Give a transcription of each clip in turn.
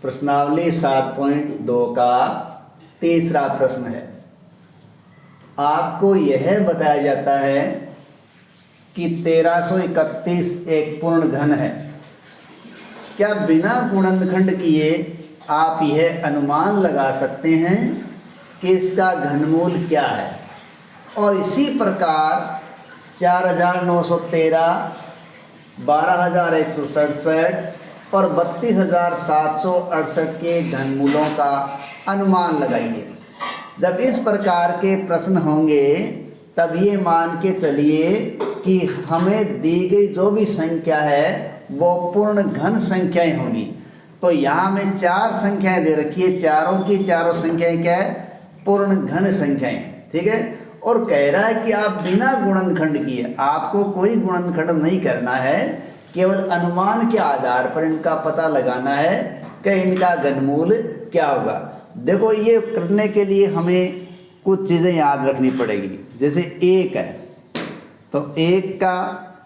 प्रश्नावली 7.2 का तीसरा प्रश्न है। आपको यह बताया जाता है कि 1331 एक पूर्ण घन है। क्या बिना गुणनखंड किए आप यह अनुमान लगा सकते हैं कि इसका घनमूल क्या है? और इसी प्रकार 4913, 12167 और 32768 के घनमूलों का अनुमान लगाइए। जब इस प्रकार के प्रश्न होंगे तब ये मान के चलिए कि हमें दी गई जो भी संख्या है वो पूर्ण घन संख्याएं होंगी। तो यहाँ हमें 4 संख्याएं दे रखी है, चारों की चारों संख्याएं क्या है? पूर्ण घन संख्याएं। ठीक है। और कह रहा है कि आप बिना गुणनखंड किए, आपको कोई गुणनखंड नहीं करना है, केवल अनुमान के आधार पर इनका पता लगाना है कि इनका घनमूल क्या होगा। देखो, ये करने के लिए हमें कुछ चीज़ें याद रखनी पड़ेगी। जैसे 1 है तो 1 का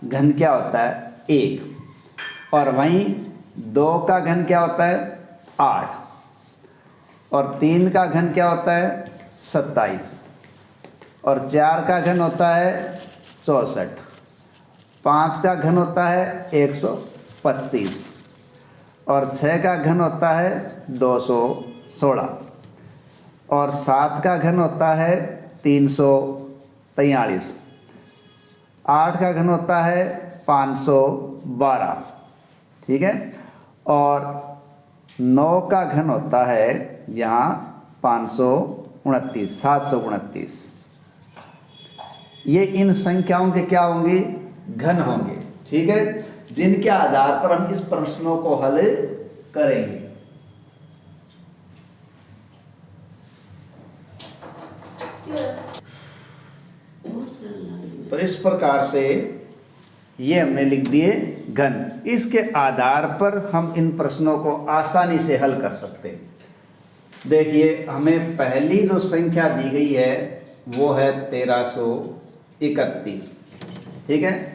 घन क्या होता है? 1। और वहीं 2 का घन क्या होता है? 8। और 3 का घन क्या होता है? 27। और 4 का घन होता है 64। 5 का घन होता है 125। और 6 का घन होता है 216। और 7 का घन होता है 343। 8 का घन होता है 512। ठीक है। और 9 का घन होता है यहाँ 529, 729। ये इन संख्याओं के क्या होंगे? घन होंगे। ठीक है, जिनके आधार पर हम इस प्रश्नों को हल करेंगे। तो इस प्रकार से ये हमने लिख दिए घन। इसके आधार पर हम इन प्रश्नों को आसानी से हल कर सकते हैं। देखिए, हमें पहली जो संख्या दी गई है वो है 1331। ठीक है।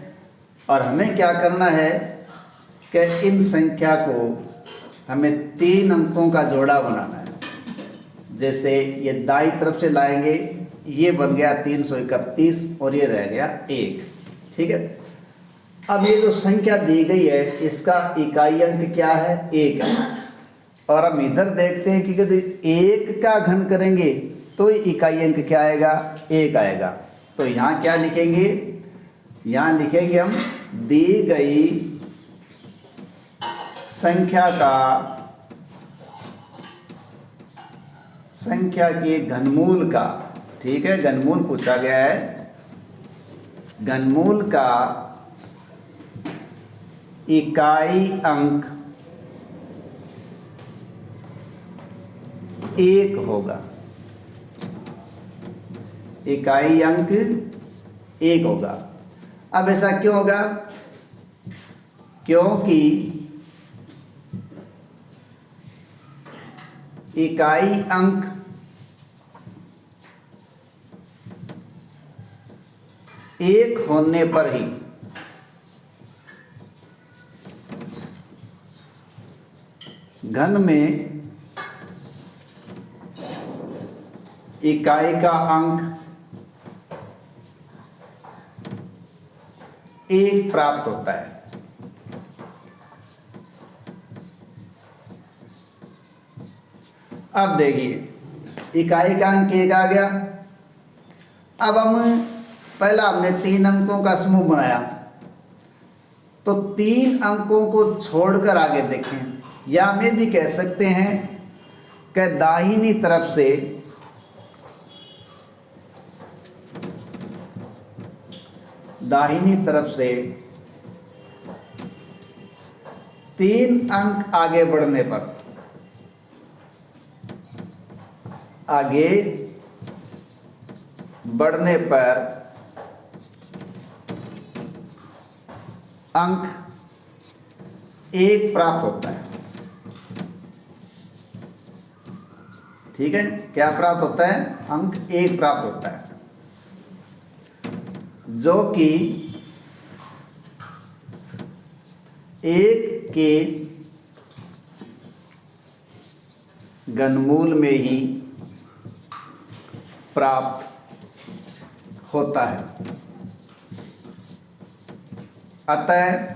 और हमें क्या करना है कि इन संख्या को हमें 3 अंकों का जोड़ा बनाना है। जैसे ये दाईं तरफ से लाएंगे, ये बन गया 331 और ये रह गया 1। ठीक है। अब ये जो संख्या दी गई है इसका इकाई अंक क्या है? 1 है। और हम इधर देखते हैं कि यदि 1 का घन करेंगे तो इकाई अंक क्या आएगा? 1 आएगा। तो यहाँ क्या लिखेंगे? यहाँ लिखेंगे हम दी गई संख्या के घनमूल का, ठीक है, घनमूल पूछा गया है, घनमूल का इकाई अंक 1 होगा। इकाई अंक 1 होगा। अब ऐसा क्यों होगा? क्योंकि इकाई अंक एक होने पर ही घन में इकाई का अंक 1 प्राप्त होता है। अब देखिए, इकाई का अंक 1 आ गया। अब हमने 3 अंकों का समूह बनाया, तो 3 अंकों को छोड़कर आगे देखें, या हम ये भी कह सकते हैं कि दाहिनी तरफ से दाहिनी तरफ से 3 अंक आगे बढ़ने पर अंक 1 प्राप्त होता है। ठीक है, क्या प्राप्त होता है? अंक 1 प्राप्त होता है, जो कि 1 के घनमूल में ही प्राप्त होता है। अतः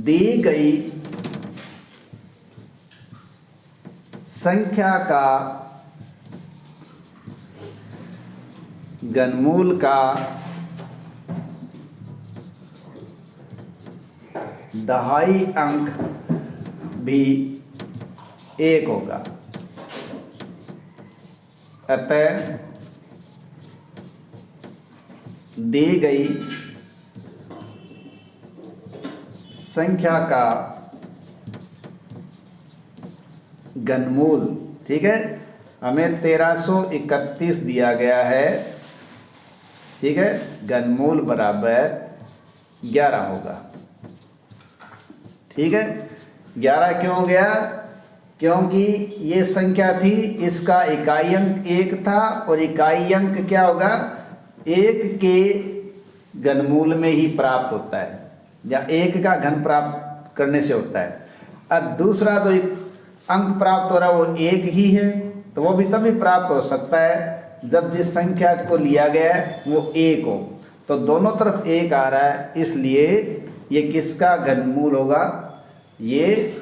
दी गई संख्या का घनमूल का दहाई अंक भी 1 होगा। अतः दी गई संख्या का घनमूल, ठीक है, हमें 1331 दिया गया है, ठीक है, घनमूल बराबर 11 होगा। ठीक है, 11 क्यों हो गया? क्योंकि ये संख्या थी, इसका इकाई अंक 1 था और इकाई अंक क्या होगा? 1 के घनमूल में ही प्राप्त होता है या 1 का घन प्राप्त करने से होता है। अब दूसरा जो अंक प्राप्त हो रहा है वो 1 ही है, तो वो भी तभी प्राप्त हो सकता है जब जिस संख्या को लिया गया है वो 1 हो। तो दोनों तरफ 1 आ रहा है, इसलिए ये किसका घनमूल होगा? ये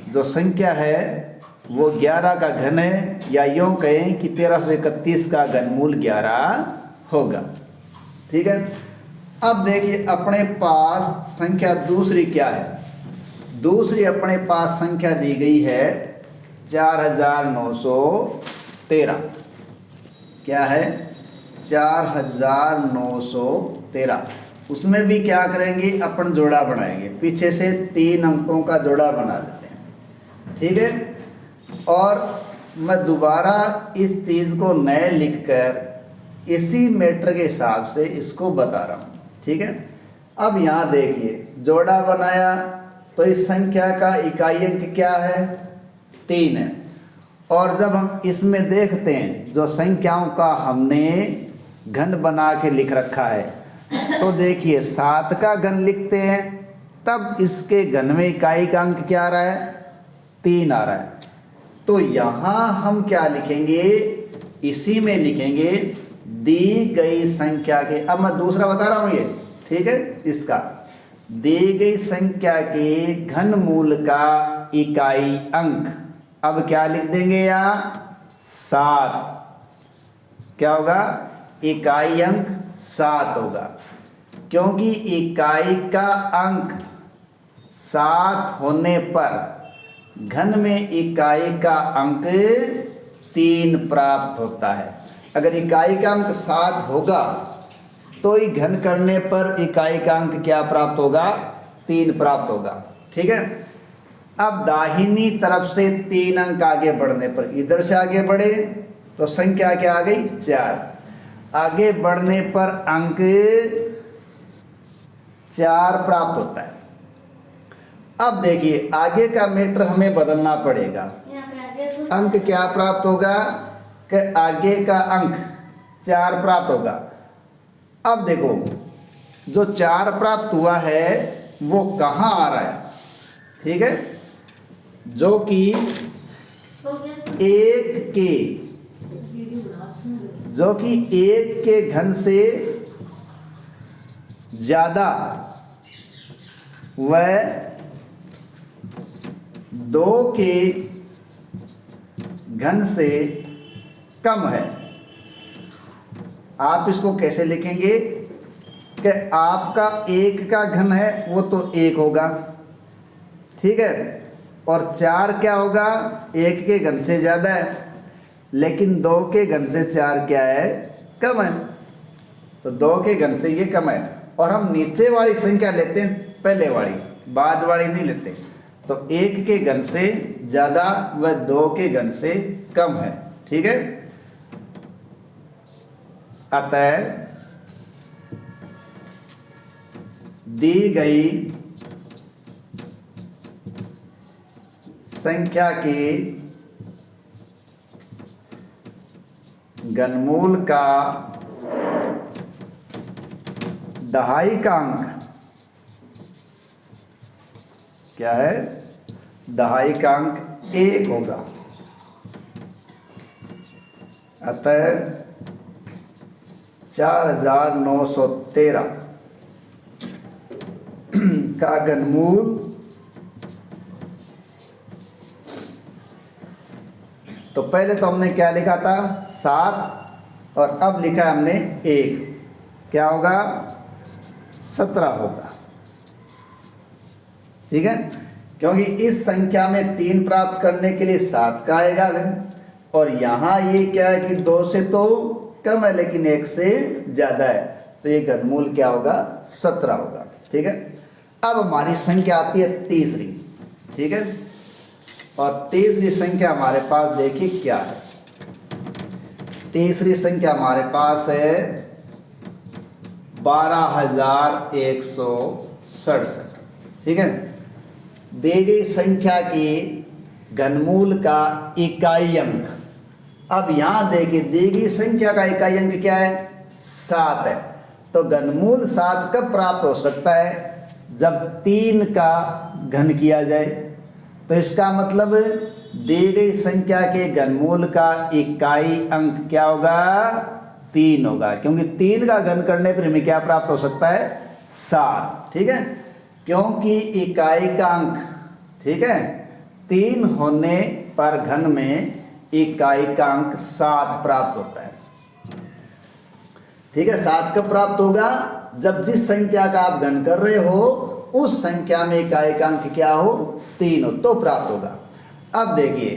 जो संख्या है वो 11 का घन है, या यूँ कहें कि 1331 का घनमूल 11 होगा। ठीक है, अब देखिए अपने पास संख्या दूसरी क्या है। दूसरी अपने पास संख्या दी गई है 4913। क्या है? 4913। उसमें भी क्या करेंगे? अपन जोड़ा बनाएंगे, पीछे से 3 अंकों का जोड़ा बना लेते हैं। ठीक है, और मैं दोबारा इस चीज़ को नए लिखकर इसी मीटर के हिसाब से इसको बता रहा हूँ। ठीक है, अब यहाँ देखिए जोड़ा बनाया तो इस संख्या का इकाई अंक क्या है? 3 है। और जब हम इसमें देखते हैं जो संख्याओं का हमने घन बना के लिख रखा है, तो देखिए 7 का घन लिखते हैं, तब इसके घन में इकाई का अंक क्या आ रहा है? 3 आ रहा है। तो यहाँ हम क्या लिखेंगे? इसी में लिखेंगे दी गई संख्या के, अब मैं दूसरा बता रहा हूँ ये, ठीक है, इसका दी गई संख्या के घनमूल का इकाई अंक, अब क्या लिख देंगे? यहाँ 7 क्या होगा? इकाई अंक 7 होगा, क्योंकि इकाई का अंक 7 होने पर घन में इकाई का अंक 3 प्राप्त होता है। अगर इकाई का अंक 7 होगा तो ही घन करने पर इकाई का अंक क्या प्राप्त होगा? 3 प्राप्त होगा। ठीक है, अब दाहिनी तरफ से 3 अंक आगे बढ़ने पर, इधर से आगे बढ़े तो संख्या क्या आ गई? 4। आगे बढ़ने पर अंक 4 प्राप्त होता है। अब देखिए आगे का मीटर हमें बदलना पड़ेगा। अंक क्या प्राप्त होगा? कि आगे का अंक 4 प्राप्त होगा। अब देखो जो 4 प्राप्त हुआ है वो कहाँ आ रहा है? ठीक है, जो कि 1 के घन से ज़्यादा व 2 के घन से कम है। आप इसको कैसे लिखेंगे? कि आपका 1 का घन है वो तो 1 होगा, ठीक है, और 4 क्या होगा? 1 के घन से ज़्यादा है, लेकिन 2 के घन से 4 क्या है? कम है। तो 2 के घन से ये कम है, और हम नीचे वाली संख्या लेते हैं, पहले वाली, बाद वाली नहीं लेते। तो 1 के घन से ज़्यादा व 2 के घन से कम है। ठीक है, अतः दी गई संख्या के घनमूल का दहाई का अंक क्या है? दहाई का अंक 1 होगा। अतः 4913 का घनमूल तो पहले तो हमने क्या लिखा था 7 और अब लिखा है हमने 1, क्या होगा 17 होगा। ठीक है, क्योंकि इस संख्या में 3 प्राप्त करने के लिए 7 का आएगा घन, और यहाँ ये क्या है कि 2 से तो कम है लेकिन 1 से ज़्यादा है, तो ये घनमूल क्या होगा 17 होगा। ठीक है, अब हमारी संख्या आती है तीसरी। ठीक है, और तीसरी संख्या हमारे पास देखिए क्या है। तीसरी संख्या हमारे पास है 12167। ठीक है, दी गई संख्या की घनमूल का इकाई अंक, अब यहाँ देखिए दी गई संख्या का इकाई अंक क्या है 7 है, तो घनमूल 7 कब प्राप्त हो सकता है जब 3 का घन किया जाए। तो इसका मतलब दी गई संख्या के घनमूल का इकाई अंक क्या होगा 3 होगा, क्योंकि 3 का घन करने पर हमें क्या प्राप्त हो सकता है 7। ठीक है, क्योंकि इकाई का अंक ठीक है 3 होने पर घन में इकाई का अंक 7 प्राप्त होता है। ठीक है, 7 कब प्राप्त होगा जब जिस संख्या का आप घन कर रहे हो उस संख्या में इकाई का अंक क्या हो 3 हो तो प्राप्त होगा। अब देखिए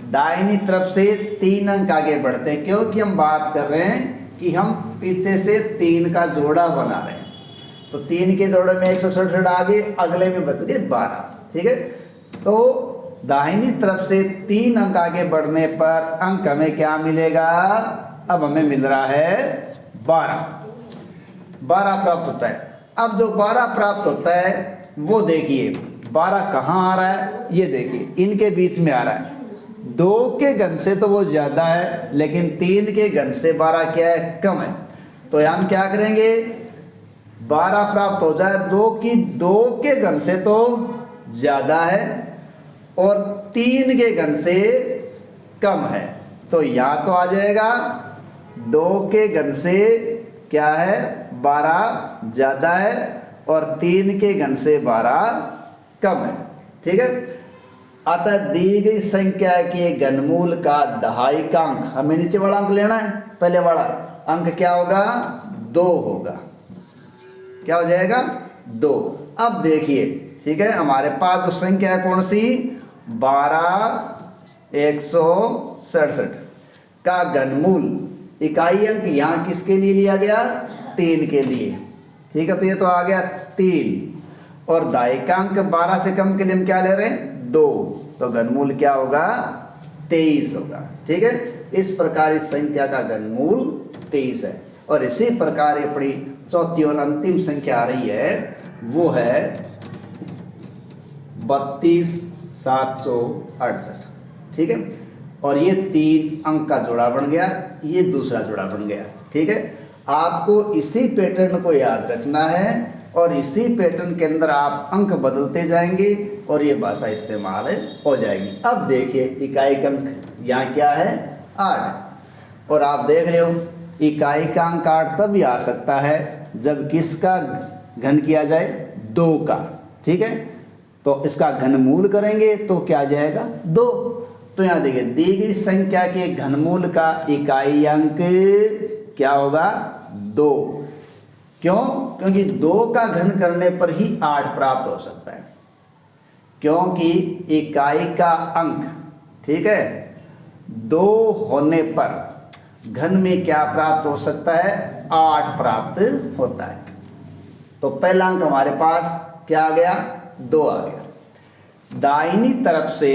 दाहिनी तरफ से 3 अंक आगे बढ़ते हैं, क्योंकि हम बात कर रहे हैं कि हम पीछे से 3 का जोड़ा बना रहे हैं, तो 3 के जोड़े में 167 आगे, अगले में बच गए 12। ठीक है, तो दाहिनी तरफ से 3 अंक आगे बढ़ने पर अंक हमें क्या मिलेगा, अब हमें मिल रहा है 12 प्राप्त होता है। अब जो 12 प्राप्त होता है वो देखिए 12 कहाँ आ रहा है, ये देखिए इनके बीच में आ रहा है। 2 के घन से तो वो ज़्यादा है लेकिन 3 के घन से 12 क्या है कम है, तो हम क्या करेंगे 12 प्राप्त हो जाए 2 के घन से तो ज़्यादा है और 3 के घन से कम है, तो यहाँ तो आ जाएगा 2 के घन से क्या है 12 ज़्यादा है और 3 के घन से 12 कम है। ठीक है, अतः दी गई संख्या के घनमूल का दहाई का अंक, हमें नीचे वाला अंक लेना है, पहले वाला अंक क्या होगा 2 होगा, क्या हो जाएगा 2। अब देखिए ठीक है, हमारे पास जो संख्या है कौन सी 12167 का घनमूल इकाई अंक यहाँ किसके लिए लिया गया 3 के लिए। ठीक है, तो ये तो आ गया 3 और दाई का अंक 12 से कम के लिए हम क्या ले रहे हैं 2, तो घनमूल क्या होगा 23 होगा। ठीक है, इस प्रकार इस संख्या का घनमूल 23 है। और इसी प्रकार अपनी चौथी और अंतिम संख्या आ रही है वो है 32768। ठीक है, और ये 3 अंक का जोड़ा बन गया, ये दूसरा जोड़ा बन गया। ठीक है, आपको इसी पैटर्न को याद रखना है और इसी पैटर्न के अंदर आप अंक बदलते जाएंगे और ये भाषा इस्तेमाल हो जाएगी। अब देखिए इकाई का अंक यहाँ क्या है 8 है, और आप देख रहे हो इकाई का अंक 8 तब ही आ सकता है जब किसका घन किया जाए 2 का। ठीक है, तो इसका घनमूल करेंगे तो क्या जाएगा 2। तो यहाँ देखिए दी गई संख्या के घनमूल का इकाई अंक क्या होगा 2। क्यों, क्योंकि 2 का घन करने पर ही 8 प्राप्त हो सकता है, क्योंकि इकाई का अंक ठीक है 2 होने पर घन में क्या प्राप्त हो सकता है 8 प्राप्त होता है। तो पहला अंक हमारे पास क्या आ गया 2 आ गया। दाहिनी तरफ से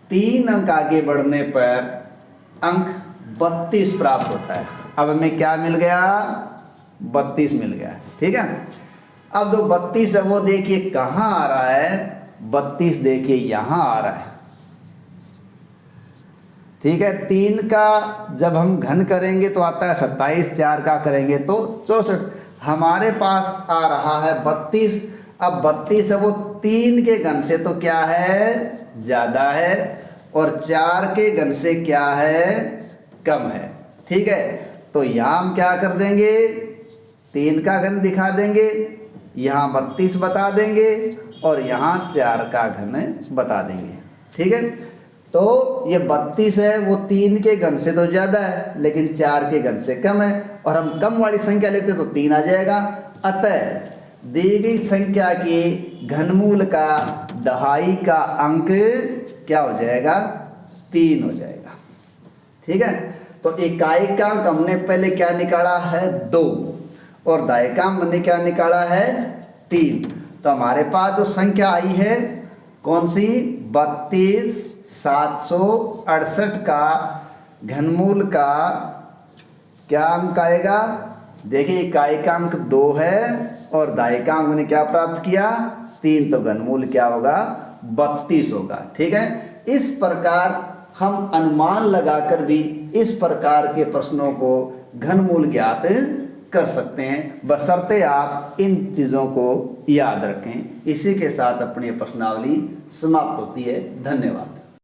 3 अंक आगे बढ़ने पर अंक 32 प्राप्त होता है। अब हमें क्या मिल गया 32 मिल गया। ठीक है, अब जो 32 है वो देखिए कहाँ आ रहा है 32 देखिए यहाँ आ रहा है। ठीक है, 3 का जब हम घन करेंगे तो आता है 27, 4 का करेंगे तो 64, हमारे पास आ रहा है 32। अब 32 है वो 3 के घन से तो क्या है, ज़्यादा है, और 4 के घन से क्या है, कम है। ठीक है, तो यहाँ हम क्या कर देंगे, 3 का घन दिखा देंगे, यहाँ 32 बता देंगे और यहाँ 4 का घन बता देंगे। ठीक है, तो ये 32 है वो 3 के घन से तो ज़्यादा है लेकिन 4 के घन से कम है, और हम कम वाली संख्या लेते तो 3 आ जाएगा। अतः दी गई संख्या के घनमूल का दहाई का अंक क्या हो जाएगा, 3 हो जाएगा। ठीक है, तो इकाइकांक हमने पहले क्या निकाला है, 2, और दायिकांक हमने क्या निकाला है, 3। तो हमारे पास जो संख्या आई है कौन सी, 32,768 का घनमूल का क्या अंक आएगा। देखिए इकाइकांक 2 है और दायिकांक ने क्या प्राप्त किया, 3, तो घनमूल क्या होगा, 32 होगा। ठीक है, इस प्रकार हम अनुमान लगाकर भी इस प्रकार के प्रश्नों को घनमूल ज्ञात कर सकते हैं, बशर्ते आप इन चीज़ों को याद रखें। इसी के साथ अपनी प्रश्नावली समाप्त होती है। धन्यवाद।